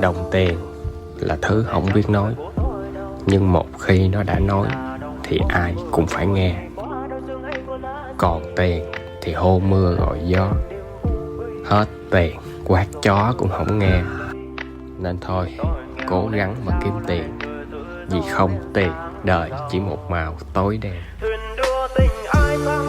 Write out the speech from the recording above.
Đồng tiền là thứ không biết nói, nhưng một khi nó đã nói thì ai cũng phải nghe. Còn tiền thì hô mưa gọi gió, hết tiền quát chó cũng không nghe. Nên thôi, cố gắng mà kiếm tiền, vì không tiền đời chỉ một màu tối đen. thuyền đua tình ai sang